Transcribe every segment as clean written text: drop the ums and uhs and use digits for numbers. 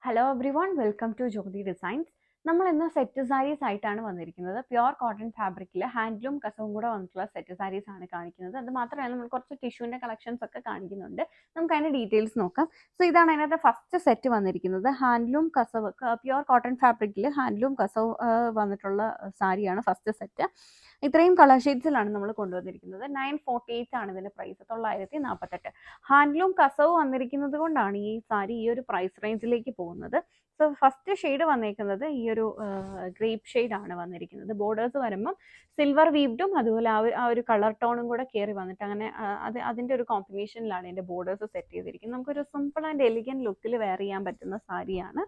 Hello everyone, welcome to Jyothi designs. നമ്മൾ ഇന്ന് set saris ആയിട്ടാണ് വന്നിരിക്കുന്നത്. പ്യുവർ കോട്ടൺ ഫാബ്രിക്കിൽ ഹാൻഡ്ലൂം കസവും കൂടെ വന്നിട്ടുള്ള സെറ്റ് സാരീസ് ആണ് കാണിക്കുന്നത്. അത് മാത്രമല്ല നമ്മൾ കുറച്ച് ടിഷ്യൂവിൻ്റെ കളക്ഷൻസ് ഒക്കെ കാണിക്കുന്നുണ്ട്. നമുക്ക് അതിൻ്റെ ഡീറ്റെയിൽസ് നോക്കാം. സോ ഇതാണ് അതിനകത്ത് ഫസ്റ്റ് സെറ്റ് വന്നിരിക്കുന്നത്. ഹാൻഡ്ലൂം കസവ്, പ്യുവർ കോട്ടൺ ഫാബ്രിക്കിൽ ഹാൻഡ്ലൂം കസവ് വന്നിട്ടുള്ള സാരിയാണ് ഫസ്റ്റ് സെറ്റ്. ഇത്രയും കളർ ഷെയ്ഡ്സിലാണ് നമ്മൾ കൊണ്ടുവന്നിരിക്കുന്നത്. 948 ആണ് ഇതിൻ്റെ പ്രൈസ്, 948. ഹാൻഡ്ലൂം കസവ് വന്നിരിക്കുന്നത് കൊണ്ടാണ് ഈ സാരി ഈ ഒരു പ്രൈസ് റേഞ്ചിലേക്ക് പോകുന്നത്. സോ ഫസ്റ്റ് ഷെയ്ഡ് വന്നേക്കുന്നത് ഈ ഒരു ഗ്രേപ്പ് ഷെയ്ഡ് ആണ് വന്നിരിക്കുന്നത്. ബോർഡേഴ്സ് വരുമ്പം സിൽവർ വീവ്ഡും അതുപോലെ ആ ഒരു കളർ ടോണും കൂടെ കയറി വന്നിട്ട് അങ്ങനെ അതിൻ്റെ ഒരു കോമ്പിനേഷനിലാണ് ഇതിൻ്റെ ബോർഡേഴ്സ് സെറ്റ് ചെയ്തിരിക്കുന്നത്. നമുക്കൊരു സിമ്പിൾ ആൻഡ് എലിഗൻറ്റ് ലുക്കിൽ വെയർ ചെയ്യാൻ പറ്റുന്ന സാരിയാണ്.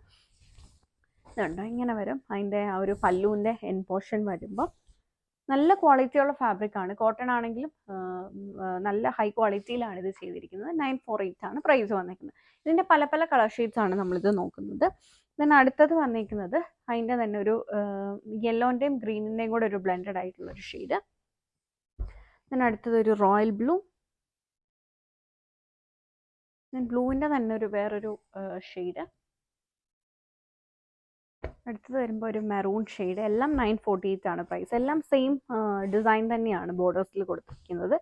ഇതുണ്ടോ, ഇങ്ങനെ വരും. അതിൻ്റെ ആ ഒരു പല്ലുവിൻ്റെ എൻ പോർഷൻ വരുമ്പോൾ നല്ല ക്വാളിറ്റിയുള്ള ഫാബ്രിക് ആണ്. കോട്ടൺ ആണെങ്കിലും നല്ല ഹൈ ക്വാളിറ്റിയിലാണ് ഇത് ചെയ്തിരിക്കുന്നത്. 948 ആണ് പ്രൈസ് വന്നിരിക്കുന്നത്. ഇതിൻ്റെ പല പല കളർ ഷെയ്ഡ്സ് ആണ് നമ്മളിത് നോക്കുന്നത്. ദെൻ അടുത്തത് വന്നിരിക്കുന്നത് അതിൻ്റെ തന്നെ ഒരു യെല്ലോൻ്റെയും ഗ്രീനിൻ്റെയും കൂടെ ഒരു ബ്ലെൻഡഡ് ആയിട്ടുള്ള ഒരു ഷെയ്ഡ്. ദെൻ അടുത്തത് ഒരു റോയൽ ബ്ലൂ. ദെൻ ബ്ലൂവിൻ്റെ തന്നെ ഒരു വേറൊരു ഷെയ്ഡ്. അടുത്തത് വരുമ്പോൾ ഒരു മെറൂൺ ഷെയ്ഡ്. എല്ലാം 948 ആണ് പ്രൈസ്. എല്ലാം സെയിം ഡിസൈൻ തന്നെയാണ് ബോർഡേഴ്സിൽ കൊടുത്തിരിക്കുന്നത്.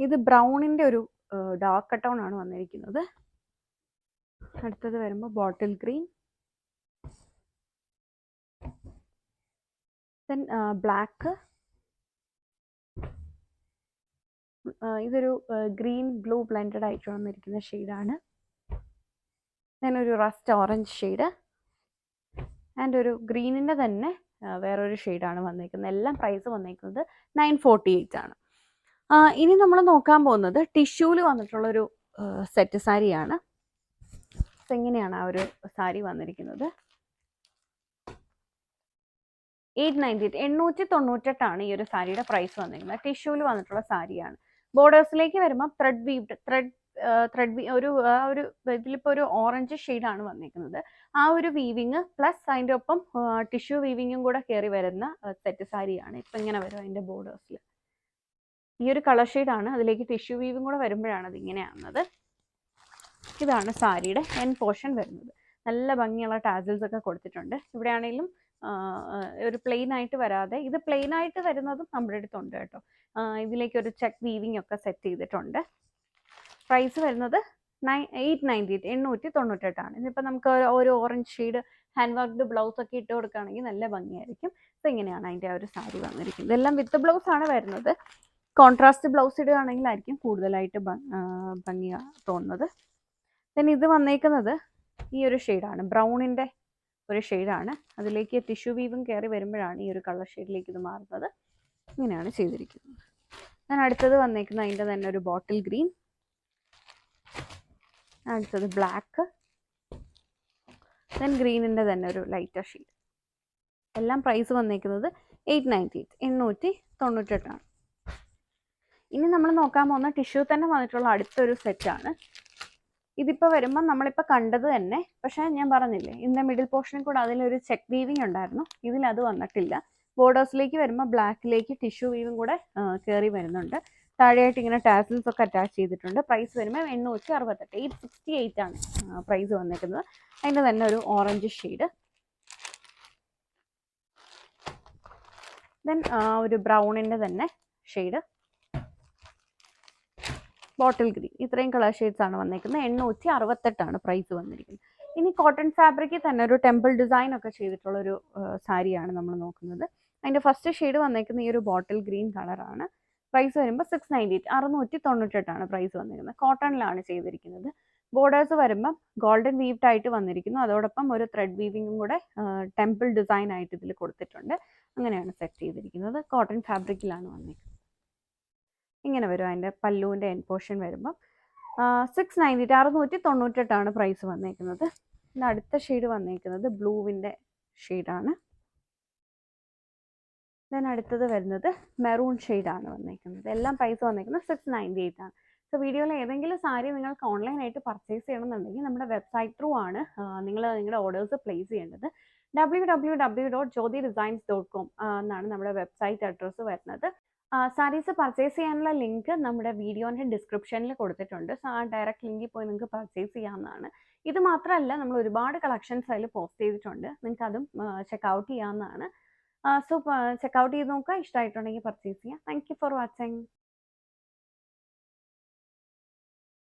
ഇത് ബ്രൗണിൻ്റെ ഒരു ഡാർക്ക് ടോൺ ആണ് വന്നിരിക്കുന്നത്. അടുത്തത് വരുമ്പോൾ ബോട്ടിൽ ഗ്രീൻ. Then black. ഇതൊരു ഗ്രീൻ ബ്ലൂ ബ്ലെൻഡഡ് ആയിട്ട് വന്നിരിക്കുന്ന ഷെയ്ഡാണ്. ദെൻ ഒരു റസ്റ്റ് ഓറഞ്ച് ഷെയ്ഡ് ആൻഡ് ഒരു ഗ്രീനിൻ്റെ തന്നെ വേറൊരു ഷെയ്ഡാണ് വന്നിരിക്കുന്നത്. എല്ലാം പ്രൈസ് വന്നിരിക്കുന്നത് 948 ആണ്. ഇനി നമ്മൾ നോക്കാൻ പോകുന്നത് ടിഷ്യൂല് വന്നിട്ടുള്ളൊരു സെറ്റ് സാരിയാണ്. സോ ഇങ്ങനെയാണ് ആ ഒരു സാരി വന്നിരിക്കുന്നത്. 898 ആണ് ഈ ഒരു സാരിയുടെ പ്രൈസ് വന്നിരിക്കുന്നത്. ടിഷ്യൂല് വന്നിട്ടുള്ള സാരിയാണ്. ബോർഡേഴ്സിലേക്ക് വരുമ്പോൾ ത്രെഡ് ഒരു ഇതിലിപ്പോൾ ഒരു ഓറഞ്ച് ഷെയ്ഡാണ് വന്നിരിക്കുന്നത്. ആ ഒരു വീവിങ് പ്ലസ് അതിൻ്റെ ഒപ്പം ടിഷ്യൂ വീവിങ്ങും കൂടെ കയറി വരുന്ന സെറ്റ് സാരിയാണ്. ഇപ്പം ഇങ്ങനെ വരും അതിൻ്റെ ബോർഡേഴ്സിൽ. ഈ ഒരു കളർ ഷെയ്ഡാണ്, അതിലേക്ക് ടിഷ്യൂ വീവും കൂടെ വരുമ്പോഴാണ് അത് ഇങ്ങനെയാവുന്നത്. ഇതാണ് സാരിയുടെ എൻ പോർഷൻ വരുന്നത്. നല്ല ഭംഗിയുള്ള ടാസിൽസ് ഒക്കെ കൊടുത്തിട്ടുണ്ട്. ഇവിടെ ആണെങ്കിലും ഒരു പ്ലെയിൻ ആയിട്ട് വരാതെ, ഇത് പ്ലെയിൻ ആയിട്ട് വരുന്നതും നമ്മുടെ അടുത്തുണ്ട് കേട്ടോ. ഇതിലേക്ക് ഒരു ചെക്ക് വീവിങ് ഒക്കെ സെറ്റ് ചെയ്തിട്ടുണ്ട്. പ്രൈസ് വരുന്നത് 898 ആണ്. ഇതിപ്പോൾ നമുക്ക് ഒരു orange shade hand worked blouse ഒക്കെ ഇട്ട് കൊടുക്കുകയാണെങ്കിൽ നല്ല ഭംഗിയായിരിക്കും. അപ്പോൾ ഇങ്ങനെയാണ് അതിൻ്റെ ആ ഒരു സാരി വന്നിരിക്കുന്നത്. ഇതെല്ലാം വിത്ത് ബ്ലൗസ് ആണ് വരുന്നത്. കോൺട്രാസ്റ്റ് ബ്ലൗസ് ഇടുകയാണെങ്കിലായിരിക്കും കൂടുതലായിട്ട് ഭംഗി തോന്നുന്നത്. പിന്നെ ഇത് വന്നേക്കുന്നത് ഈ ഒരു ഷെയ്ഡാണ്, ബ്രൗണിൻ്റെ ഒരു ഷെയ്ഡാണ്. അതിലേക്ക് ടിഷ്യൂ വീവും കയറി വരുമ്പോഴാണ് ഈ ഒരു കളർ ഷെയ്ഡിലേക്ക് ഇത് മാറുന്നത്. ഇങ്ങനെയാണ് ചെയ്തിരിക്കുന്നത്. ഞാൻ അടുത്തത് വന്നേക്കുന്നത് അതിൻ്റെ തന്നെ ഒരു ബോട്ടിൽ ഗ്രീൻ. അടുത്തത് ബ്ലാക്ക്. ദെൻ ഗ്രീനിൻ്റെ തന്നെ ഒരു ലൈറ്റർ ഷെയ്ഡ്. എല്ലാം പ്രൈസ് വന്നേക്കുന്നത് 898 ആണ്. ഇനി നമ്മൾ നോക്കാൻ പോകുന്ന ടിഷ്യൂ തന്നെ വന്നിട്ടുള്ള അടുത്തൊരു സെറ്റാണ്. ഇതിപ്പോൾ വരുമ്പോൾ നമ്മളിപ്പോൾ കണ്ടത് തന്നെ, പക്ഷേ ഞാൻ പറഞ്ഞില്ലേ ഇതിൻ്റെ മിഡിൽ പോർഷനിൽ കൂടെ അതിലൊരു ചെക്ക് വീവിങ് ഉണ്ടായിരുന്നു. ഇതിലത് വന്നിട്ടില്ല. ബോർഡേഴ്സിലേക്ക് വരുമ്പോൾ ബ്ലാക്കിലേക്ക് ടിഷ്യൂ വീവും കൂടെ കയറി വരുന്നുണ്ട്. താഴെയായിട്ട് ഇങ്ങനെ ടാസിൽസ് ഒക്കെ അറ്റാച്ച് ചെയ്തിട്ടുണ്ട്. പ്രൈസ് വരുമ്പോൾ 868 ആണ് പ്രൈസ് വന്നിരിക്കുന്നത്. അതിൻ്റെ തന്നെ ഒരു ഓറഞ്ച് ഷെയ്ഡ്. ദെൻ ഒരു ബ്രൗണിൻ്റെ തന്നെ ഷെയ്ഡ്, ബോട്ടിൽ ഗ്രീൻ. ഇത്രയും കളർ ഷെയ്ഡ്സ് ആണ് വന്നിരിക്കുന്നത്. 868 ആണ് പ്രൈസ് വന്നിരിക്കുന്നത്. ഇനി കോട്ടൺ ഫാബ്രിക്കിൽ തന്നെ ഒരു ടെമ്പിൾ ഡിസൈൻ ഒക്കെ ചെയ്തിട്ടുള്ളൊരു സാരിയാണ് നമ്മൾ നോക്കുന്നത്. അതിൻ്റെ ഫസ്റ്റ് ഷെയ്ഡ് വന്നിരിക്കുന്നത് ഈ ഒരു ബോട്ടിൽ ഗ്രീൻ കളറാണ്. പ്രൈസ് വരുമ്പോൾ 698 ആണ് പ്രൈസ് വന്നിരിക്കുന്നത്. കോട്ടണിലാണ് ചെയ്തിരിക്കുന്നത്. ബോർഡേഴ്സ് വരുമ്പം ഗോൾഡൻ വീവ്ഡ് ആയിട്ട് വന്നിരിക്കുന്നു. അതോടൊപ്പം ഒരു ത്രെഡ് വീവിങ്ങും കൂടെ ടെമ്പിൾ ഡിസൈൻ ആയിട്ട് ഇതിൽ കൊടുത്തിട്ടുണ്ട്. അങ്ങനെയാണ് സെറ്റ് ചെയ്തിരിക്കുന്നത്. കോട്ടൺ ഫാബ്രിക്കിലാണ് വന്നിരിക്കുന്നത്. ഇങ്ങനെ വരും അതിൻ്റെ പല്ലുവിൻ്റെ എൻ പോർഷൻ വരുമ്പം 698 ആണ് പ്രൈസ് വന്നേക്കുന്നത്. പിന്നെ അടുത്ത ഷെയ്ഡ് വന്നേക്കുന്നത് ബ്ലൂവിൻ്റെ ഷെയ്ഡാണ്. ദെൻ അടുത്തത് വരുന്നത് മെറൂൺ ഷെയ്ഡാണ് വന്നേക്കുന്നത്. എല്ലാം പ്രൈസ് വന്നേക്കുന്നത് 698 ആണ്. സോ വീഡിയോയിൽ ഏതെങ്കിലും സാരി നിങ്ങൾക്ക് ഓൺലൈനായിട്ട് പർച്ചേസ് ചെയ്യണമെന്നുണ്ടെങ്കിൽ നമ്മുടെ വെബ്സൈറ്റ് ത്രൂ ആണ് നിങ്ങൾ നിങ്ങളുടെ ഓർഡേഴ്സ് പ്ലേസ് ചെയ്യേണ്ടത്. www.jyotidesigns.com എന്നാണ് നമ്മുടെ വെബ്സൈറ്റ് അഡ്രസ്സ് വരുന്നത്. സാരീസ് പർച്ചേസ് ചെയ്യാനുള്ള ലിങ്ക് നമ്മുടെ വീഡിയോൻ്റെ ഡിസ്ക്രിപ്ഷനിൽ കൊടുത്തിട്ടുണ്ട്. സോ ആ ഡയറക്റ്റ് ലിങ്കിൽ പോയി നിങ്ങൾക്ക് പർച്ചേസ് ചെയ്യാവുന്നതാണ്. ഇത് മാത്രമല്ല നമ്മൾ ഒരുപാട് കളക്ഷൻസ് അതിൽ പോസ്റ്റ് ചെയ്തിട്ടുണ്ട്. നിങ്ങൾക്ക് അതും ചെക്കൗട്ട് ചെയ്യാവുന്നതാണ്. സോ ചെക്കൗട്ട് ചെയ്ത് നോക്കുക. ഇഷ്ടമായിട്ടുണ്ടെങ്കിൽ പർച്ചേസ് ചെയ്യുക. Thank you for watching.